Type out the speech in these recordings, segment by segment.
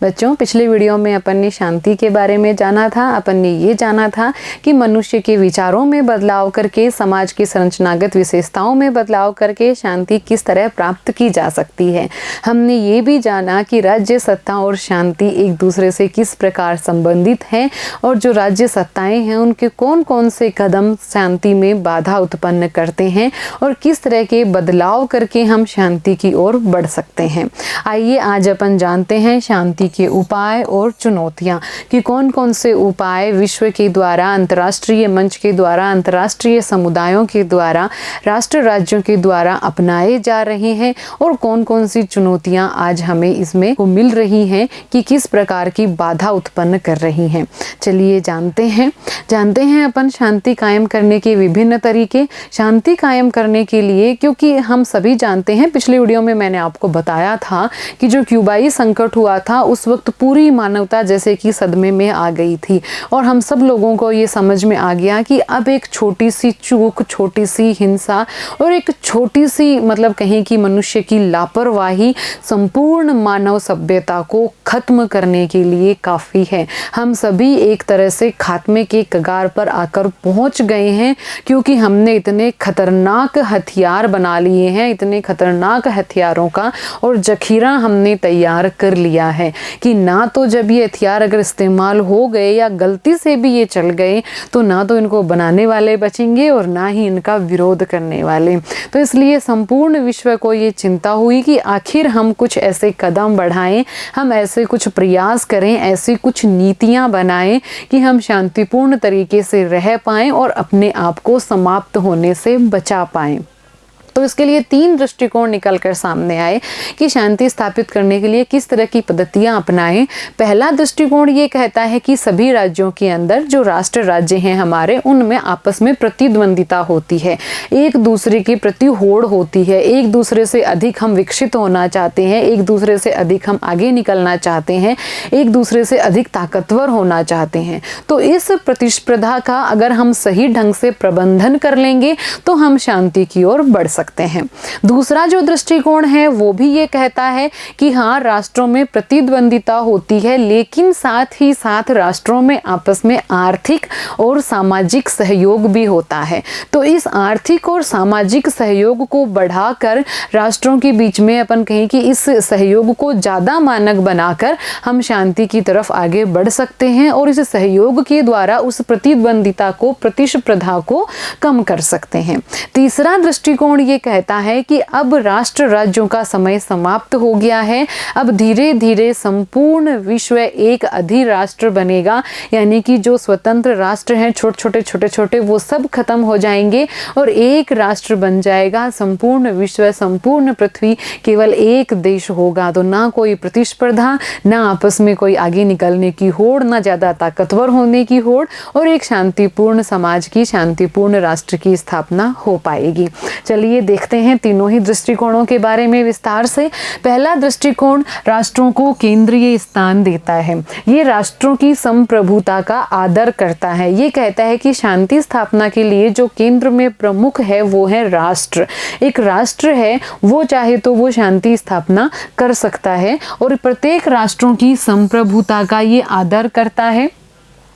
बच्चों, पिछले वीडियो में अपन ने शांति के बारे में जाना था। अपन ने ये जाना था कि मनुष्य के विचारों में बदलाव करके, समाज की संरचनागत विशेषताओं में बदलाव करके शांति किस तरह प्राप्त की जा सकती है। हमने ये भी जाना कि राज्य सत्ता और शांति एक दूसरे से किस प्रकार संबंधित हैं और जो राज्य सत्ताएं हैं उनके कौन कौन से कदम शांति में बाधा उत्पन्न करते हैं और किस तरह के बदलाव करके हम शांति की ओर बढ़ सकते हैं। आइए आज अपन जानते हैं शांति के उपाय और चुनौतियां कि कौन कौन से उपाय विश्व के द्वारा, अंतर्राष्ट्रीय मंच के द्वारा, अंतर्राष्ट्रीय समुदायों के द्वारा, राष्ट्र राज्यों के द्वारा अपनाए जा रहे हैं और कौन कौन सी चुनौतियां आज हमें इसमें को मिल रही हैं कि किस प्रकार की बाधा उत्पन्न कर रही हैं। चलिए जानते हैं अपन शांति कायम करने के विभिन्न तरीके। शांति कायम करने के लिए, क्योंकि हम सभी जानते हैं, पिछले वीडियो में मैंने आपको बताया था कि जो क्यूबाई संकट हुआ था उस वक्त पूरी मानवता जैसे कि सदमे में आ गई थी और हम सब लोगों को ये समझ में आ गया कि अब एक छोटी सी चूक, छोटी सी हिंसा और एक छोटी सी मतलब कहें कि मनुष्य की लापरवाही संपूर्ण मानव सभ्यता को खत्म करने के लिए काफ़ी है। हम सभी एक तरह से खात्मे के कगार पर आकर पहुंच गए हैं क्योंकि हमने इतने खतरनाक हथियार बना लिए हैं, इतने खतरनाक हथियारों का और जखीरा हमने तैयार कर लिया है कि ना तो जब ये हथियार अगर इस्तेमाल हो गए या गलती से भी ये चल गए तो ना तो इनको बनाने वाले बचेंगे और ना ही इनका विरोध करने वाले। तो इसलिए संपूर्ण विश्व को ये चिंता हुई कि आखिर हम कुछ ऐसे कदम बढ़ाएं, हम ऐसे कुछ प्रयास करें, ऐसी कुछ नीतियां बनाएं कि हम शांतिपूर्ण तरीके से रह पाएं और अपने आप को समाप्त होने से बचा पाएं। तो इसके लिए 3 दृष्टिकोण निकल कर सामने आए कि शांति स्थापित करने के लिए किस तरह की पद्धतियां अपनाएं। पहला दृष्टिकोण ये कहता है कि सभी राज्यों के अंदर जो राष्ट्र राज्य हैं हमारे, उनमें आपस में प्रतिद्वंदिता होती है, एक दूसरे के प्रति होड़ होती है, एक दूसरे से अधिक हम विकसित होना चाहते हैं, एक दूसरे से अधिक हम आगे निकलना चाहते हैं, एक दूसरे से अधिक ताकतवर होना चाहते हैं। तो इस प्रतिस्पर्धा का अगर हम सही ढंग से प्रबंधन कर लेंगे तो हम शांति की ओर बढ़ सकते हैं। दूसरा जो दृष्टिकोण है वो भी ये कहता है कि हाँ, राष्ट्रों में प्रतिद्वंदिता होती है लेकिन साथ ही साथ राष्ट्रों में आपस में आर्थिक और सामाजिक सहयोग भी होता है। तो इस आर्थिक और सामाजिक सहयोग को बढ़ाकर राष्ट्रों के बीच में अपन कहें कि इस सहयोग को ज्यादा मानक बनाकर हम शांति की तरफ आगे बढ़ सकते हैं और इस सहयोग के द्वारा उस प्रतिद्वंदिता को, प्रतिस्पर्धा को कम कर सकते हैं। तीसरा दृष्टिकोण ये कहता है कि अब राष्ट्र राज्यों का समय समाप्त हो गया है, अब धीरे धीरे संपूर्ण विश्व एक अधिराष्ट्र बनेगा, यानी कि जो स्वतंत्र राष्ट्र हैं छोटे छोटे वो सब खत्म हो जाएंगे और एक राष्ट्र बन जाएगा। संपूर्ण विश्व, संपूर्ण पृथ्वी केवल एक देश होगा। तो ना कोई प्रतिस्पर्धा, ना आपस में कोई आगे निकलने की होड़, ना ज्यादा ताकतवर होने की होड़ और एक शांतिपूर्ण समाज की, शांतिपूर्ण राष्ट्र की स्थापना हो पाएगी। चलिए देखते हैं तीनों ही दृष्टिकोणों के बारे में विस्तार से। पहला दृष्टिकोण राष्ट्रों को केंद्रीय स्थान देता है। ये राष्ट्रों की संप्रभुता का आदर करता है। ये कहता है कि शांति स्थापना के लिए जो केंद्र में प्रमुख है वो है राष्ट्र। एक राष्ट्र है वो चाहे तो वो शांति स्थापना कर सकता है और प्रत्येक राष्ट्रों की संप्रभुता का ये आदर करता है।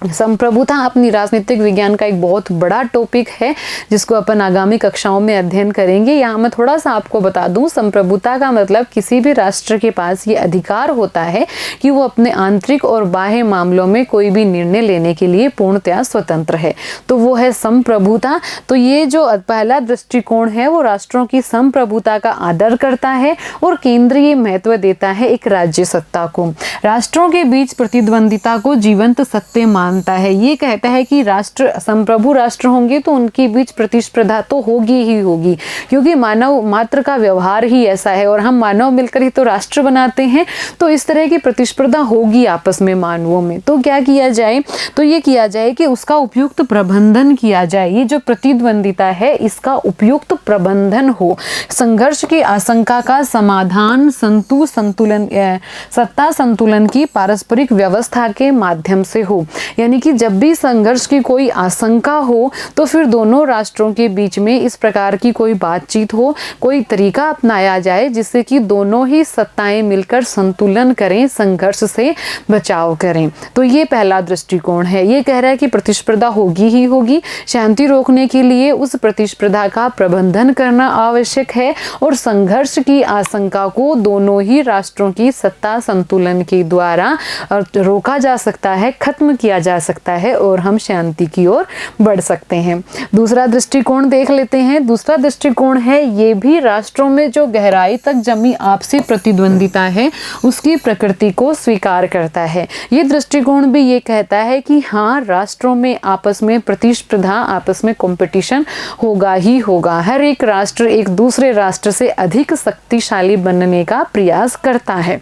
संप्रभुता अपनी राजनीतिक विज्ञान का एक बहुत बड़ा टॉपिक है जिसको अपन आगामी कक्षाओं में अध्ययन करेंगे। यहाँ मैं थोड़ा सा आपको बता दूं, संप्रभुता का मतलब किसी भी राष्ट्र के पास ये अधिकार होता है कि वो अपने आंतरिक और बाह्य मामलों में कोई भी निर्णय लेने के लिए पूर्णतया स्वतंत्र है। तो वो है संप्रभुता। तो ये जो पहला दृष्टिकोण है वो राष्ट्रों की संप्रभुता का आदर करता है और केंद्रीय महत्व देता है एक राज्य सत्ता को। राष्ट्रों के बीच प्रतिद्वंदिता को जीवंत सत्य मानता है। ये कहता है कि राष्ट्र, संप्रभु राष्ट्र होंगे तो उनके बीच प्रतिस्पर्धा तो होगी ही होगी, क्योंकि मानव मात्र का व्यवहार ही ऐसा है और हम मानव मिलकर ही तो राष्ट्र बनाते हैं। तो इस तरह की प्रतिस्पर्धा होगी आपस में मानवों में। तो क्या किया जाए? तो ये किया जाए कि उसका उपयुक्त प्रबंधन किया जाए। ये जो प्रतिद्वंदिता है इसका उपयुक्त प्रबंधन हो, संघर्ष की आशंका का समाधान सत्ता संतुलन की पारस्परिक व्यवस्था के माध्यम से हो। यानी कि जब भी संघर्ष की कोई आशंका हो तो फिर दोनों राष्ट्रों के बीच में इस प्रकार की कोई बातचीत हो, कोई तरीका अपनाया जाए जिससे कि दोनों ही सत्ताएं मिलकर संतुलन करें, संघर्ष से बचाव करें। तो ये पहला दृष्टिकोण है। ये कह रहा है कि प्रतिस्पर्धा होगी ही होगी, शांति रोकने के लिए उस प्रतिस्पर्धा का प्रबंधन करना आवश्यक है और संघर्ष की आशंका को दोनों ही राष्ट्रों की सत्ता संतुलन के द्वारा रोका जा सकता है, खत्म किया जा सकता है और हम शांति की ओर बढ़ सकते हैं। दूसरा दृष्टिकोण देख लेते हैं। दूसरा दृष्टिकोण है, ये भी राष्ट्रों में जो गहराई तक जमी आपसी प्रतिद्वंदिता है उसकी प्रकृति को स्वीकार करता है। ये दृष्टिकोण भी ये कहता है कि हाँ, राष्ट्रों में आपस में प्रतिस्पर्धा, आपस में कंपटीशन होगा ही होगा। हर एक राष्ट्र एक दूसरे राष्ट्र से अधिक शक्तिशाली बनने का प्रयास करता है।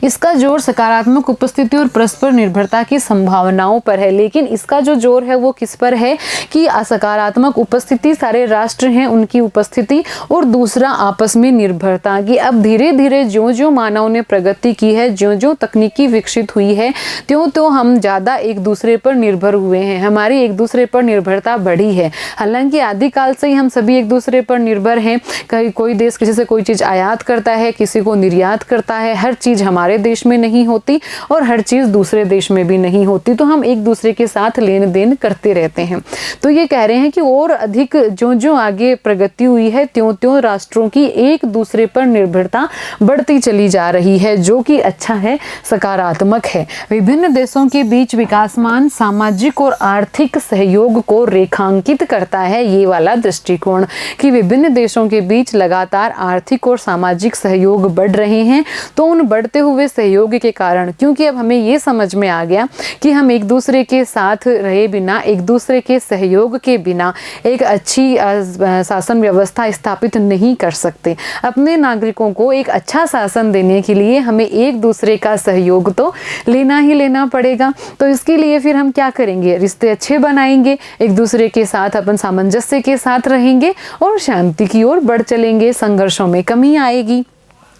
इसका जोर सकारात्मक उपस्थिति और परस्पर निर्भरता की संभावनाओं पर है, लेकिन इसका जो जोर है वो किस पर है कि सकारात्मक उपस्थिति, सारे राष्ट्र हैं उनकी उपस्थिति, और दूसरा आपस में निर्भरता की अब धीरे धीरे ज्यों ज्यों मानव ने प्रगति की है, ज्यों ज्यों तकनीकी विकसित हुई है, त्यों त्यों हम ज़्यादा एक दूसरे पर निर्भर हुए हैं, हमारी एक दूसरे पर निर्भरता बढ़ी है। हालांकि आदिकाल से ही हम सभी एक दूसरे पर निर्भर हैं। कोई देश किसी से कोई चीज़ आयात करता है, किसी को निर्यात करता है, हर चीज़ हमारे देश में नहीं होती और हर चीज़ दूसरे देश में भी नहीं होती, तो हम एक दूसरे के साथ लेन देन करते रहते हैं। तो ये कह रहे हैं कि और अधिक जो जो आगे प्रगति हुई है त्यों त्यों राष्ट्रों की एक दूसरे पर निर्भरता बढ़ती चली जा रही है, जो कि अच्छा है, सकारात्मक है। विभिन्न देशों के बीच विकासमान सामाजिक और आर्थिक सहयोग को रेखांकित करता है ये वाला दृष्टिकोण कि विभिन्न देशों के बीच लगातार आर्थिक और सामाजिक सहयोग बढ़ रहे हैं। तो उन बढ़ते हुए सहयोग के कारण, क्योंकि अब हमें ये समझ में आ गया कि हम एक दूसरे के साथ रहे बिना, एक दूसरे के सहयोग के बिना एक अच्छी शासन व्यवस्था स्थापित नहीं कर सकते। अपने नागरिकों को एक अच्छा शासन देने के लिए हमें एक दूसरे का सहयोग तो लेना ही लेना पड़ेगा। तो इसके लिए फिर हम क्या करेंगे, रिश्ते अच्छे बनाएंगे, एक दूसरे के साथ अपन सामंजस्य के साथ रहेंगे और शांति की ओर बढ़ चलेंगे, संघर्षों में कमी आएगी।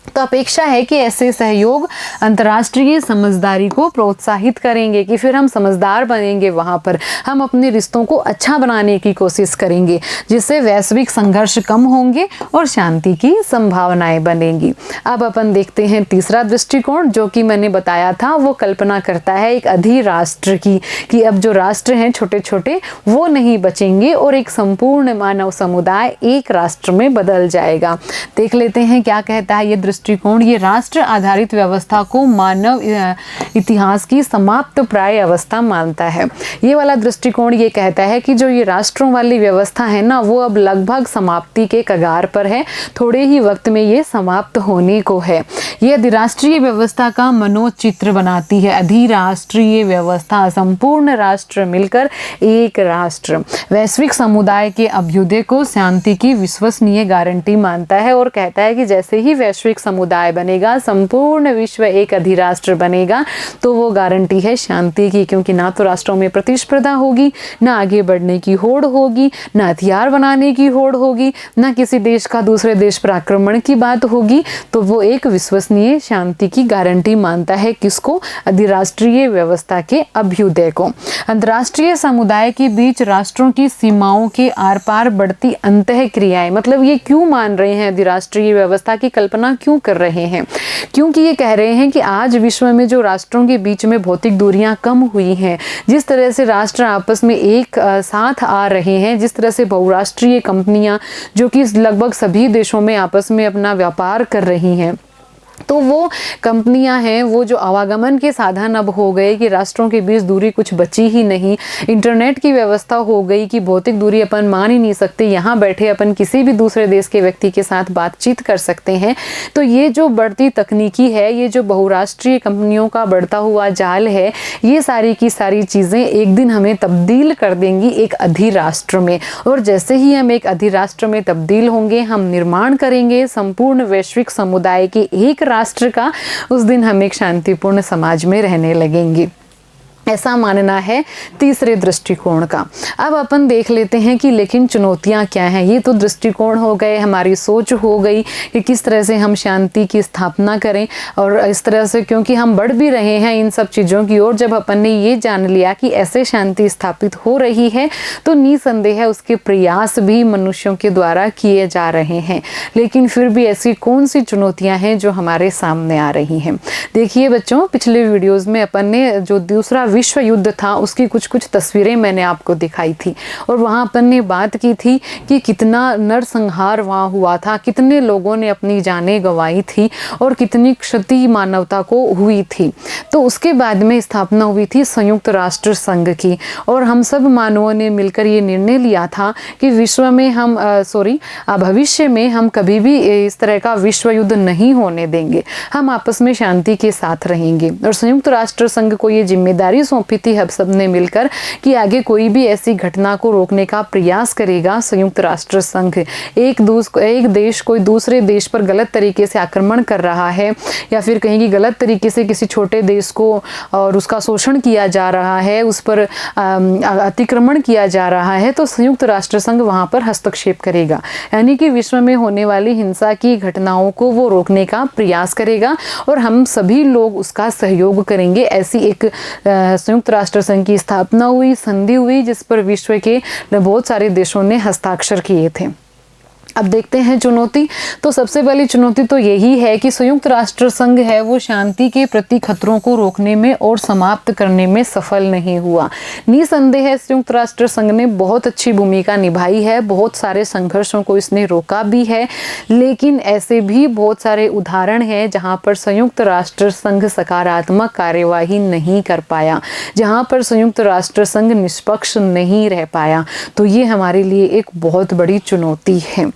तो अपेक्षा है कि ऐसे सहयोग अंतर्राष्ट्रीय समझदारी को प्रोत्साहित करेंगे कि फिर हम समझदार बनेंगे, वहाँ पर हम अपने रिश्तों को अच्छा बनाने की कोशिश करेंगे, जिससे वैश्विक संघर्ष कम होंगे और शांति की संभावनाएं बनेंगी। अब अपन देखते हैं तीसरा दृष्टिकोण, जो कि मैंने बताया था, वो कल्पना करता है एक अधिराष्ट्र की, कि अब जो राष्ट्र हैं छोटे छोटे वो नहीं बचेंगे और एक संपूर्ण मानव समुदाय एक राष्ट्र में बदल जाएगा। देख लेते हैं क्या कहता है ये दृष्टिकोण। ये राष्ट्र आधारित व्यवस्था को मानव इतिहास की समाप्त प्राय अवस्था मानता है। ये वाला दृष्टिकोण ये कहता है कि जो ये राष्ट्रों वाली व्यवस्था है ना, वो अब लगभग समाप्ति के कगार पर है, थोड़े ही वक्त में ये समाप्त होने को है। ये अधिराष्ट्रीय व्यवस्था का मनोचित्र बनाती है। अधिराष्ट्रीय व्यवस्था, संपूर्ण राष्ट्र मिलकर एक राष्ट्र, वैश्विक समुदाय के अभ्युदय को शांति की विश्वसनीय गारंटी मानता है और कहता है कि जैसे ही वैश्विक समुदाय बनेगा, संपूर्ण विश्व एक अधिराष्ट्र बनेगा, तो वो गारंटी है शांति की, क्योंकि ना तो राष्ट्रों में प्रतिस्पर्धा होगी, ना आगे बढ़ने की होड़ होगी, ना हथियार बनाने की होड़ होगी, ना किसी देश का दूसरे देश पर आक्रमण की बात होगी। तो वो एक विश्वसनीय शांति की गारंटी मानता है। किसको? अधिराष्ट्रीय व्यवस्था के अभ्युदय को। अंतर्राष्ट्रीय समुदाय के बीच राष्ट्रों की सीमाओं के आर पार बढ़ती अंतः क्रियाएं, मतलब ये क्यों मान रहे हैं, अधिराष्ट्रीय व्यवस्था की कल्पना क्यों कर रहे हैं? क्योंकि ये कह रहे हैं कि आज विश्व में जो राष्ट्रों के बीच में भौतिक दूरियां कम हुई हैं, जिस तरह से राष्ट्र आपस में एक साथ आ रहे हैं, जिस तरह से बहुराष्ट्रीय कंपनियां जो कि लगभग सभी देशों में आपस में अपना व्यापार कर रही हैं, तो वो कंपनियां हैं, वो जो आवागमन के साधन अब हो गए कि राष्ट्रों के बीच दूरी कुछ बची ही नहीं। इंटरनेट की व्यवस्था हो गई कि भौतिक दूरी अपन मान ही नहीं सकते, यहाँ बैठे अपन किसी भी दूसरे देश के व्यक्ति के साथ बातचीत कर सकते हैं। तो ये जो बढ़ती तकनीकी है, ये जो बहुराष्ट्रीय कंपनियों का बढ़ता हुआ जाल है, ये सारी की सारी चीज़ें एक दिन हमें तब्दील कर देंगी एक अधिराष्ट्र में। और जैसे ही हम एक अधिराष्ट्र में तब्दील होंगे, हम निर्माण करेंगे संपूर्ण वैश्विक समुदाय के एक राष्ट्र का, उस दिन हम एक शांतिपूर्ण समाज में रहने लगेंगे। ऐसा मानना है तीसरे दृष्टिकोण का। अब अपन देख लेते हैं कि लेकिन चुनौतियां क्या हैं। ये तो दृष्टिकोण हो गए, हमारी सोच हो गई कि किस तरह से हम शांति की स्थापना करें, और इस तरह से क्योंकि हम बढ़ भी रहे हैं इन सब चीज़ों की ओर, जब अपन ने ये जान लिया कि ऐसे शांति स्थापित हो रही है तो निसंदेह उसके प्रयास भी मनुष्यों के द्वारा किए जा रहे हैं। लेकिन फिर भी ऐसी कौन सी चुनौतियाँ हैं जो हमारे सामने आ रही हैं। देखिए बच्चों, पिछले वीडियोज़ में अपन ने जो दूसरा विश्व युद्ध था उसकी कुछ तस्वीरें मैंने आपको दिखाई थी, और वहाँ अपन ने बात की थी कि कितना नरसंहार वहाँ हुआ था, कितने लोगों ने अपनी जानें गंवाई थी और कितनी क्षति मानवता को हुई थी। तो उसके बाद में स्थापना हुई थी संयुक्त राष्ट्र संघ की, और हम सब मानवों ने मिलकर ये निर्णय लिया था कि विश्व में हम भविष्य में हम कभी भी इस तरह का विश्व युद्ध नहीं होने देंगे, हम आपस में शांति के साथ रहेंगे। और संयुक्त राष्ट्र संघ को ये जिम्मेदारी सौंपी थी हम सब ने मिलकर कि आगे कोई भी ऐसी घटना को रोकने का प्रयास करेगा संयुक्त राष्ट्र संघ, एक देश कोई दूसरे देश पर गलत तरीके से आक्रमण कर रहा है या फिर कहीं की गलत तरीके से किसी छोटे देश को और उसका शोषण किया जा रहा है, उस पर अतिक्रमण किया जा रहा है, तो संयुक्त राष्ट्र संघ वहां पर हस्तक्षेप करेगा। यानी कि विश्व में होने वाली हिंसा की घटनाओं को वो रोकने का प्रयास करेगा और हम सभी लोग उसका सहयोग करेंगे। ऐसी एक संयुक्त राष्ट्र संघ की स्थापना हुई, संधि हुई, जिस पर विश्व के बहुत सारे देशों ने हस्ताक्षर किए थे। अब देखते हैं चुनौती। तो सबसे पहली चुनौती तो यही है कि संयुक्त राष्ट्र संघ है वो शांति के प्रति खतरों को रोकने में और समाप्त करने में सफल नहीं हुआ। निसंदेह संयुक्त राष्ट्र संघ ने बहुत अच्छी भूमिका निभाई है, बहुत सारे संघर्षों को इसने रोका भी है, लेकिन ऐसे भी बहुत सारे उदाहरण हैं जहां पर संयुक्त राष्ट्र संघ सकारात्मक कार्यवाही नहीं कर पाया, जहां पर संयुक्त राष्ट्र संघ निष्पक्ष नहीं रह पाया। तो ये हमारे लिए एक बहुत बड़ी चुनौती है।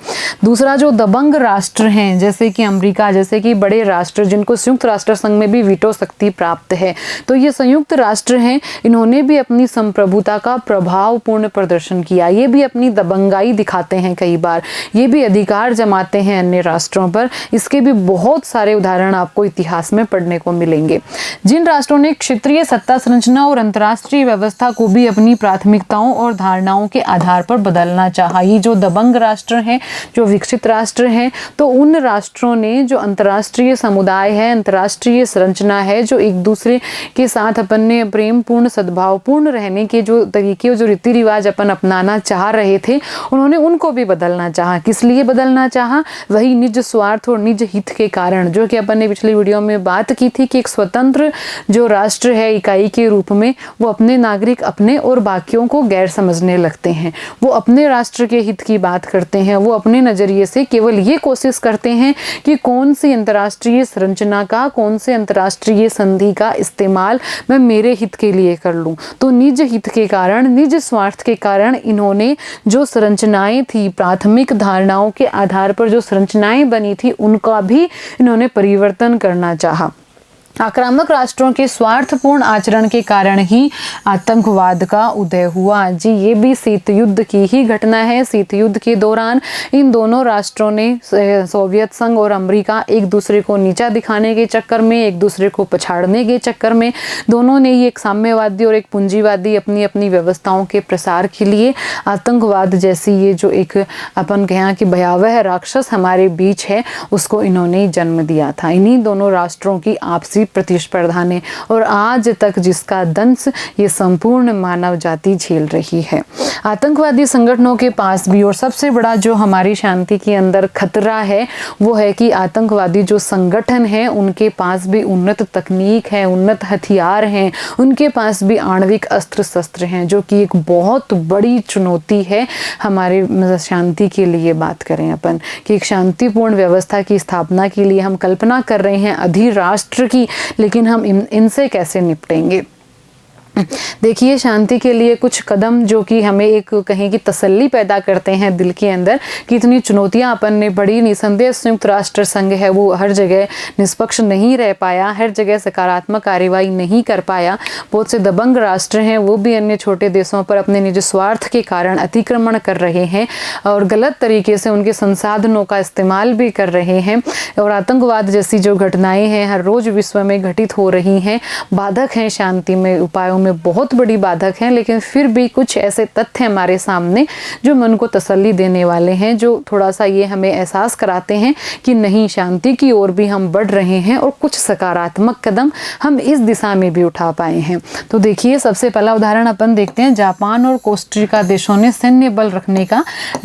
दूसरा, जो दबंग राष्ट्र हैं जैसे कि अमेरिका जैसे कि बड़े राष्ट्र जिनको संयुक्त राष्ट्र संघ में भी वीटो शक्ति प्राप्त है, तो ये संयुक्त राष्ट्र हैं, इन्होंने भी अपनी संप्रभुता का प्रभावपूर्ण प्रदर्शन किया, ये भी अपनी दबंगाई दिखाते हैं, कई बार ये भी अधिकार जमाते हैं अन्य राष्ट्रों पर। इसके भी बहुत सारे उदाहरण आपको इतिहास में पढ़ने को मिलेंगे। जिन राष्ट्रों ने क्षेत्रीय सत्ता संरचना और अंतर्राष्ट्रीय व्यवस्था को भी अपनी प्राथमिकताओं और धारणाओं के आधार पर बदलना चाहा, ये जो दबंग राष्ट्र हैं, जो विकसित राष्ट्र हैं, तो उन राष्ट्रों ने जो अंतर्राष्ट्रीय समुदाय है, अंतर्राष्ट्रीय संरचना है, जो एक दूसरे के साथ अपन ने प्रेम पूर्ण सद्भावपूर्ण रहने के जो तरीके और जो रीति रिवाज अपन अपनाना चाह रहे थे, उन्होंने उनको भी बदलना चाहा। किस लिए बदलना चाहा? वही निज स्वार्थ और निज हित के कारण, जो कि अपन ने पिछली वीडियो में बात की थी कि एक स्वतंत्र जो राष्ट्र है इकाई के रूप में, वो अपने नागरिक अपने और बाकियों को गैर समझने लगते हैं। वो अपने राष्ट्र के हित की बात करते हैं, वो अपने नज़रिए से केवल ये कोशिश करते हैं कि कौन सी अंतर्राष्ट्रीय संरचना का, कौन से अंतर्राष्ट्रीय संधि का इस्तेमाल मैं मेरे हित के लिए कर लूं। तो निज हित के कारण, निज स्वार्थ के कारण इन्होंने जो संरचनाएं थी, प्राथमिक धारणाओं के आधार पर जो संरचनाएं बनी थी, उनका भी इन्होंने परिवर्तन करना चाहा। आक्रामक राष्ट्रों के स्वार्थपूर्ण आचरण के कारण ही आतंकवाद का उदय हुआ। जी, ये भी शीत युद्ध की ही घटना है। शीत युद्ध के दौरान इन दोनों राष्ट्रों ने, सोवियत संघ और अमेरिका, एक दूसरे को नीचा दिखाने के चक्कर में, एक दूसरे को पछाड़ने के चक्कर में, दोनों ने ही एक साम्यवादी और एक पूंजीवादी अपनी अपनी व्यवस्थाओं के प्रसार के लिए आतंकवाद जैसी ये जो एक अपन कहें कि भयावह राक्षस हमारे बीच है, उसको इन्होंने जन्म दिया था। इन्हीं दोनों राष्ट्रों की आपसी प्रतिस्पर्धा ने, और आज तक जिसका दंश ये संपूर्ण मानव जाति झेल रही है। आतंकवादी संगठनों के पास भी, और सबसे बड़ा जो हमारी शांति के अंदर खतरा है वो है कि आतंकवादी जो संगठन है उनके पास भी उन्नत तकनीक है, उन्नत हथियार हैं, उनके पास भी आणविक अस्त्र शस्त्र हैं, जो कि एक बहुत बड़ी चुनौती है हमारे शांति के लिए। बात करें अपन कि एक शांतिपूर्ण व्यवस्था की स्थापना के लिए हम कल्पना कर रहे हैं अधिराष्ट्र की, लेकिन हम इनसे कैसे निपटेंगे? देखिए, शांति के लिए कुछ कदम जो कि हमें एक कहें कि तसल्ली पैदा करते हैं दिल के अंदर कि इतनी चुनौतियां अपन ने बड़ी, निसंदेह संयुक्त राष्ट्र संघ है वो हर जगह निष्पक्ष नहीं रह पाया, हर जगह सकारात्मक कार्यवाही नहीं कर पाया। बहुत से दबंग राष्ट्र हैं वो भी अन्य छोटे देशों पर अपने निज स्वार्थ के कारण अतिक्रमण कर रहे हैं और गलत तरीके से उनके संसाधनों का इस्तेमाल भी कर रहे हैं। और आतंकवाद जैसी जो घटनाएं हैं हर रोज विश्व में घटित हो रही हैं, बाधक हैं शांति में उपायों में बहुत बड़ी बाधक हैं, लेकिन फिर भी कुछ ऐसे तथ्य हमारे सामने जो मन को तसल्ली देने वाले हैं, जो थोड़ा सा ये हमें एहसास कराते हैं कि नहीं, शांति की ओर भी हम बढ़ रहे हैं और कुछ सकारात्मक कदम हम इस दिशा में भी उठा पाए हैं। तो देखिए, सबसे पहला उदाहरण अपन देखते हैं। जापान और कोस्टारिका देशों ने सैन्य बल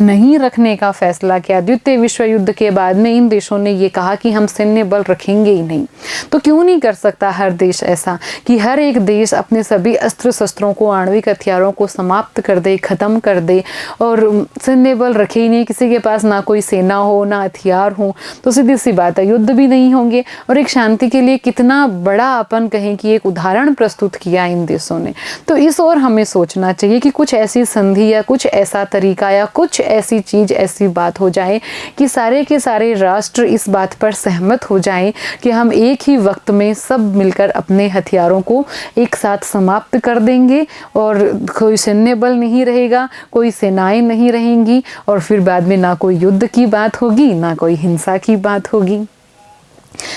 नहीं रखने का फैसला किया। द्वितीय विश्व युद्ध के बाद में इन देशों ने ये कहा कि हम सैन्य बल रखेंगे ही नहीं। तो क्यों नहीं कर सकता हर देश ऐसा कि हर एक देश अपने सभी अस्त्र शस्त्रों को, आणविक हथियारों को समाप्त कर दे, खत्म कर दे और सैन्य बल रखे ही नहीं, किसी के पास ना कोई सेना हो ना हथियार हो, तो सीधी सी बात है युद्ध भी नहीं होंगे। और एक शांति के लिए कितना बड़ा अपन कहें कि एक उदाहरण प्रस्तुत किया इन देशों ने। तो इस ओर हमें सोचना चाहिए कि कुछ ऐसी संधि या कुछ ऐसा तरीका या कुछ ऐसी चीज, ऐसी बात हो जाए कि सारे के सारे राष्ट्र इस बात पर सहमत हो जाएं कि हम एक ही वक्त में सब मिलकर अपने हथियारों को एक साथ समाप्त कर देंगे और कोई सैन्य बल नहीं रहेगा, कोई सेनाएं नहीं रहेंगी और फिर बाद में ना कोई युद्ध की बात होगी ना कोई हिंसा की बात होगी।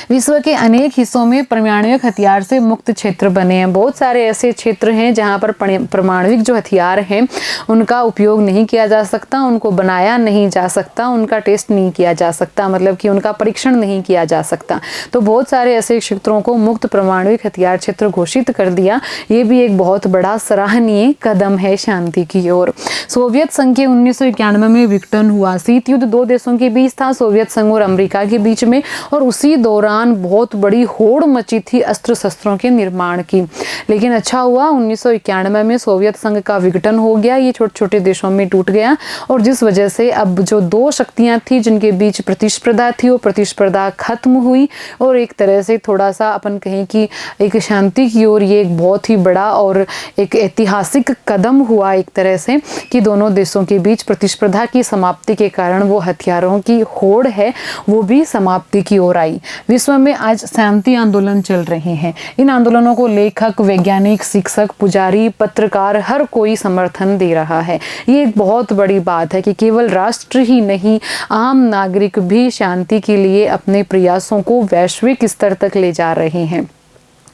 विश्व के अनेक हिस्सों में परमाणुविक हथियार से मुक्त क्षेत्र बने हैं। बहुत सारे ऐसे क्षेत्र हैं जहां पर परमाणुविक जो हथियार हैं उनका उपयोग नहीं किया जा सकता, उनको बनाया नहीं जा सकता, उनका टेस्ट नहीं किया जा सकता, मतलब कि उनका परीक्षण नहीं किया जा सकता। तो बहुत सारे ऐसे क्षेत्रों को मुक्त परमाणुविक हथियार क्षेत्र घोषित कर दिया। ये भी एक बहुत बड़ा सराहनीय कदम है शांति की ओर। सोवियत संघ के 1991 में विघटन हुआ। शीत युद्ध दो देशों के बीच था, सोवियत संघ और अमेरिका के बीच में, और उसी दौरान बहुत बड़ी होड़ मची थी अस्त्र शस्त्रों के निर्माण की। लेकिन अच्छा हुआ 1991 में सोवियत संघ का विघटन हो गया, ये छोटे छोटे देशों में टूट गया और जिस वजह से अब जो दो शक्तियां थी जिनके बीच प्रतिस्पर्धा थी वो प्रतिस्पर्धा खत्म हुई और एक तरह से थोड़ा सा अपन कहें कि एक शांति की ओर ये एक बहुत ही बड़ा और एक ऐतिहासिक कदम हुआ एक तरह से कि दोनों देशों के बीच प्रतिस्पर्धा की समाप्ति के कारण वो हथियारों की होड़ है वो भी समाप्ति की ओर आई। विश्व में आज शांति आंदोलन चल रहे हैं। इन आंदोलनों को लेखक, वैज्ञानिक, शिक्षक, पुजारी, पत्रकार हर कोई समर्थन दे रहा है। ये एक बहुत बड़ी बात है कि केवल राष्ट्र ही नहीं, आम नागरिक भी शांति के लिए अपने प्रयासों को वैश्विक स्तर तक ले जा रहे हैं।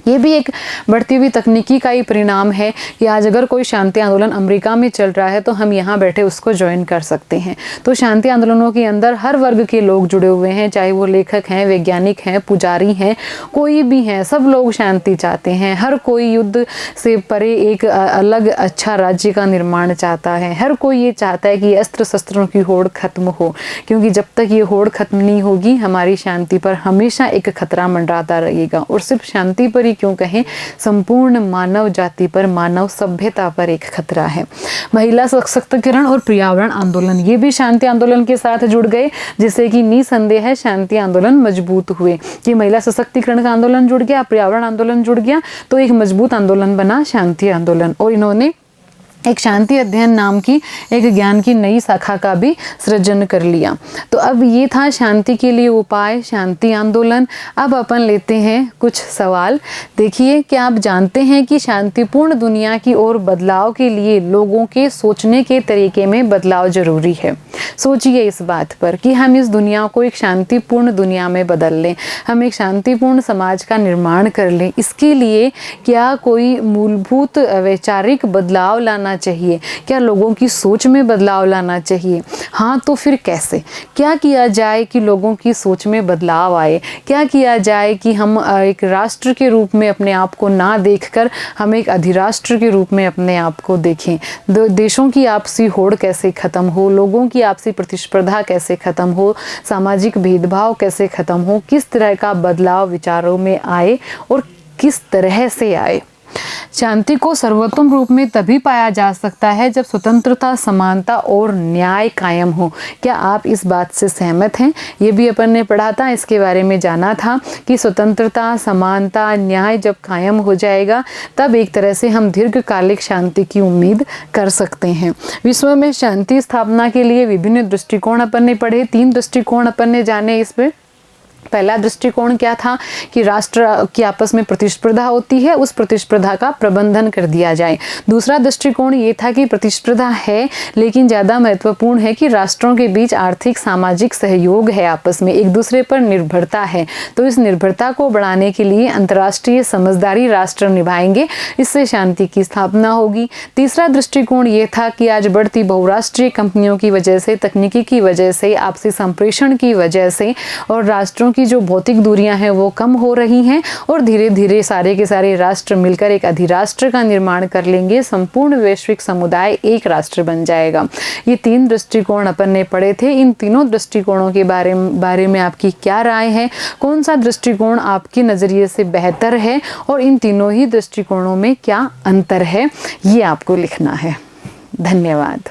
ये भी एक बढ़ती हुई तकनीकी का ही परिणाम है कि आज अगर कोई शांति आंदोलन अमेरिका में चल रहा है तो हम यहाँ बैठे उसको ज्वाइन कर सकते हैं। तो शांति आंदोलनों के अंदर हर वर्ग के लोग जुड़े हुए हैं, चाहे वो लेखक हैं, वैज्ञानिक हैं, पुजारी हैं, कोई भी हैं, सब लोग शांति चाहते हैं। हर कोई युद्ध से परे एक अलग अच्छा राज्य का निर्माण चाहता है। हर कोई ये चाहता है कि अस्त्र शस्त्रों की होड़ खत्म हो, क्योंकि जब तक ये होड़ खत्म नहीं होगी हमारी शांति पर हमेशा एक खतरा मंडराता रहेगा। और सिर्फ शांति पर क्यों कहें, संपूर्ण मानव जाति पर, मानव सभ्यता पर एक खतरा है। महिला सशक्तिकरण और पर्यावरण आंदोलन ये भी शांति आंदोलन के साथ जुड़ गए, जिससे कि निसंदेह है शांति आंदोलन मजबूत हुए। कि महिला सशक्तिकरण का आंदोलन जुड़ गया, पर्यावरण आंदोलन जुड़ गया, तो एक मजबूत आंदोलन बना शांति आंदोलन। और इन्होंने एक शांति अध्ययन नाम की एक ज्ञान की नई शाखा का भी सृजन कर लिया। तो अब ये था शांति के लिए उपाय, शांति आंदोलन। अब अपन लेते हैं कुछ सवाल। देखिए, क्या आप जानते हैं कि शांतिपूर्ण दुनिया की ओर बदलाव के लिए लोगों के सोचने के तरीके में बदलाव जरूरी है। सोचिए इस बात पर कि हम इस दुनिया को एक शांतिपूर्ण दुनिया में बदल लें, हम एक शांतिपूर्ण समाज का निर्माण कर लें। इसके लिए क्या कोई मूलभूत वैचारिक बदलाव लाना चाहिए? क्या लोगों की सोच में बदलाव लाना चाहिए? हाँ, तो फिर कैसे? क्या किया जाए कि लोगों की सोच में बदलाव आए? क्या किया जाए कि हम एक राष्ट्र के रूप में अपने आप को ना देखकर हम एक अधिराष्ट्र के रूप में अपने आप को देखें? देशों की आपसी होड़ कैसे खत्म हो, लोगों की आपसी प्रतिस्पर्धा कैसे खत्म हो, सामाजिक भेदभाव कैसे खत्म हो, किस तरह का बदलाव विचारों में आए और किस तरह से आए? शांति को सर्वोत्तम रूप में तभी पाया जा सकता है जब स्वतंत्रता, समानता और न्याय कायम हो। क्या आप इस बात से सहमत हैं? ये भी अपन ने पढ़ा था, इसके बारे में जाना था कि स्वतंत्रता, समानता, न्याय जब कायम हो जाएगा तब एक तरह से हम दीर्घकालिक शांति की उम्मीद कर सकते हैं। विश्व में शांति स्थापना के लिए विभिन्न दृष्टिकोण अपन ने पढ़े, 3 दृष्टिकोण अपन ने जाने। इसमें पहला दृष्टिकोण क्या था कि राष्ट्र की आपस में प्रतिस्पर्धा होती है, उस प्रतिस्पर्धा का प्रबंधन कर दिया जाए। दूसरा दृष्टिकोण ये था कि प्रतिस्पर्धा है लेकिन ज़्यादा महत्वपूर्ण है कि राष्ट्रों के बीच आर्थिक सामाजिक सहयोग है, आपस में एक दूसरे पर निर्भरता है, तो इस निर्भरता को बढ़ाने के लिए अंतर्राष्ट्रीय समझदारी राष्ट्र निभाएंगे, इससे शांति की स्थापना होगी। तीसरा दृष्टिकोण ये था कि आज बढ़ती बहुराष्ट्रीय कंपनियों की वजह से, तकनीकी की वजह से, आपसी संप्रेषण की वजह से और राष्ट्रों की जो भौतिक दूरियां हैं वो कम हो रही हैं और धीरे धीरे सारे के सारे राष्ट्र मिलकर एक अधिराष्ट्र का निर्माण कर लेंगे, संपूर्ण वैश्विक समुदाय एक राष्ट्र बन जाएगा। ये 3 दृष्टिकोण अपन ने पढ़े थे। इन तीनों दृष्टिकोणों के बारे में आपकी क्या राय है, कौन सा दृष्टिकोण आपके नज़रिए से बेहतर है और इन तीनों ही दृष्टिकोणों में क्या अंतर है, ये आपको लिखना है। धन्यवाद।